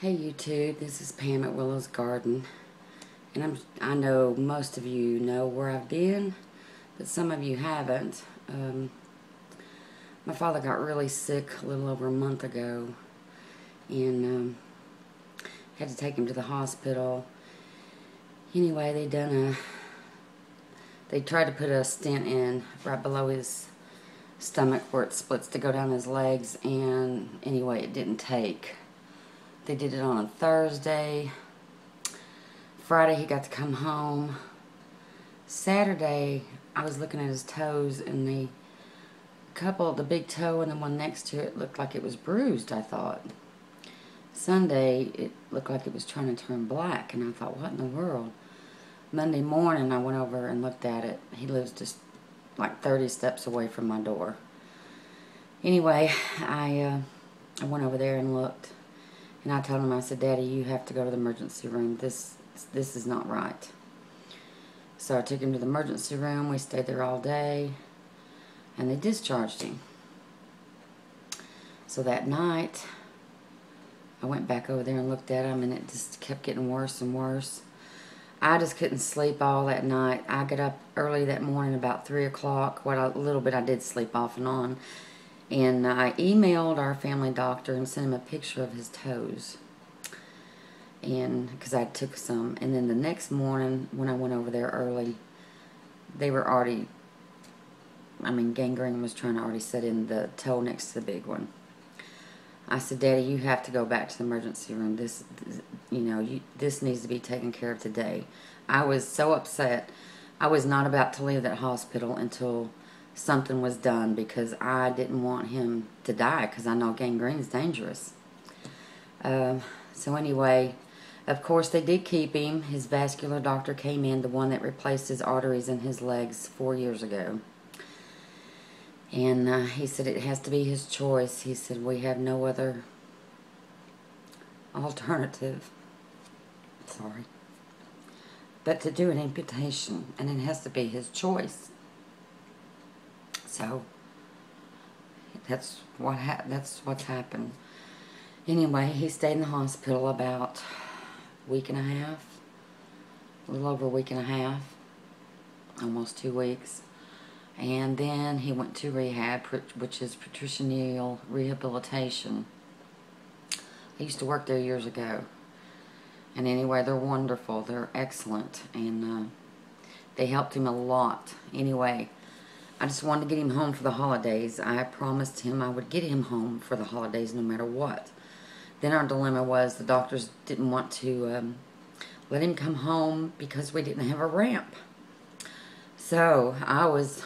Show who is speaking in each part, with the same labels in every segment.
Speaker 1: Hey YouTube, this is Pam at Willow's Garden, and I know most of you know where I've been, but some of you haven't. My father got really sick a little over a month ago, and had to take him to the hospital. Anyway, they tried to put a stent in right below his stomach where it splits to go down his legs, and anyway, it didn't take. They did it on a Thursday. Friday he got to come home. Saturday I was looking at his toes, and the big toe and the one next to it looked like it was bruised, I thought. Sunday it looked like it was trying to turn black, and I thought, what in the world? Monday morning I went over and looked at it. He lives just like 30 steps away from my door. Anyway, I went over there and looked. And I told him, I said, Daddy, you have to go to the emergency room. This is not right. So I took him to the emergency room. We stayed there all day. And they discharged him. So that night, I went back over there and looked at him, and it just kept getting worse and worse. I just couldn't sleep all that night. I got up early that morning about 3 o'clock. A little bit I did sleep off and on. And I emailed our family doctor and sent him a picture of his toes. And because I took some. And then the next morning, when I went over there early, they were already, gangrene was trying to already set in the toe next to the big one. I said, Daddy, you have to go back to the emergency room. This needs to be taken care of today. I was so upset. I was not about to leave that hospital until something was done, because I didn't want him to die, because I know gangrene is dangerous. So anyway, of course they did keep him. His vascular doctor came in, the one that replaced his arteries in his legs 4 years ago. And he said it has to be his choice. He said we have no other alternative. Sorry. But to do an amputation, and it has to be his choice. So that's what's happened. Anyway, he stayed in the hospital about a week and a half, a little over a week and a half, almost 2 weeks. And then he went to rehab, which is peritoneal rehabilitation. I used to work there years ago. And anyway, they're wonderful. They're excellent. And they helped him a lot. Anyway, I just wanted to get him home for the holidays. I promised him I would get him home for the holidays no matter what. Then our dilemma was the doctors didn't want to let him come home because we didn't have a ramp. So I was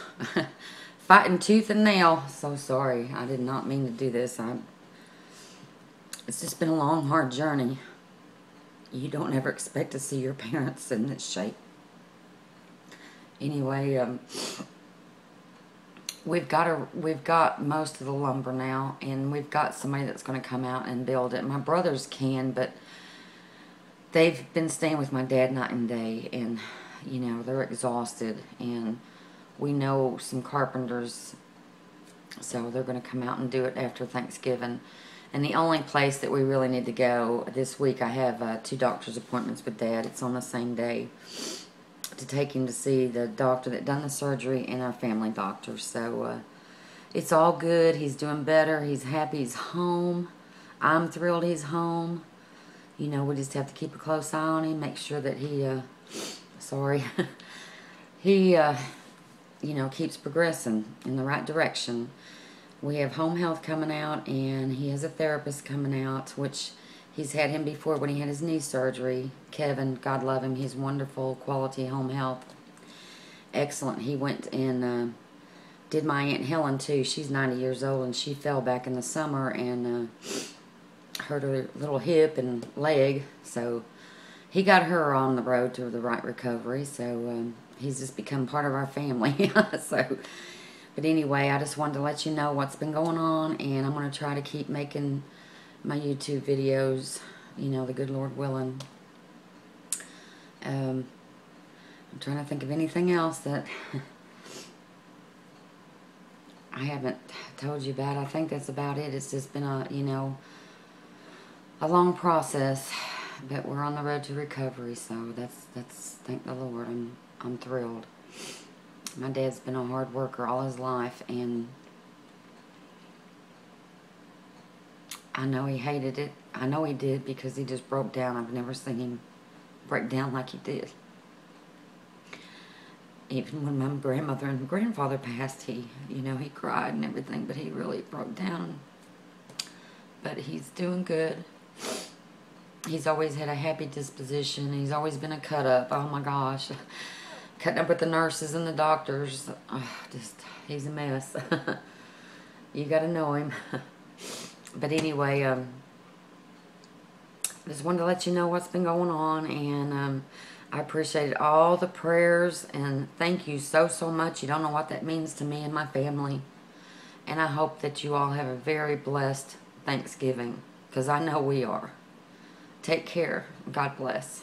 Speaker 1: fighting tooth and nail. So sorry. I did not mean to do this. It's just been a long, hard journey. You don't ever expect to see your parents in this shape. Anyway, we've got most of the lumber now, and we've got somebody that's going to come out and build it. My brothers can, but they've been staying with my dad night and day, and they're exhausted, and we know some carpenters, so they're going to come out and do it after Thanksgiving. And the only place that we really need to go this week, I have 2 doctor's appointments with Dad. It's on the same day, to take him to see the doctor that done the surgery and our family doctor. So it's all good. He's doing better. He's happy he's home. I'm thrilled he's home. We just have to keep a close eye on him, make sure that he he keeps progressing in the right direction. We have home health coming out, and he has a therapist coming out, which he's had him before when he had his knee surgery. Kevin, God love him, he's wonderful, quality home health. Excellent. He went and did my Aunt Helen too. She's 90 years old, and she fell back in the summer and hurt her little hip and leg. So he got her on the road to the right recovery. So he's just become part of our family. But anyway, I just wanted to let you know what's been going on, and I'm going to try to keep making my YouTube videos, the good Lord willing. I'm trying to think of anything else that I haven't told you about. I think that's about it. It's just been a, a long process, but we're on the road to recovery, so that's thank the Lord. I'm thrilled. My dad's been a hard worker all his life, and I know he hated it. I know he did, because he just broke down. I've never seen him break down like he did. Even when my grandmother and grandfather passed, he cried and everything, but he really broke down. But he's doing good. He's always had a happy disposition. He's always been a cut-up. Oh my gosh. Cutting up with the nurses and the doctors. He's a mess. You gotta know him. But anyway, just wanted to let you know what's been going on, and I appreciate all the prayers, and thank you so much. You don't know what that means to me and my family, and I hope that you all have a very blessed Thanksgiving, because I know we are. Take care. God bless.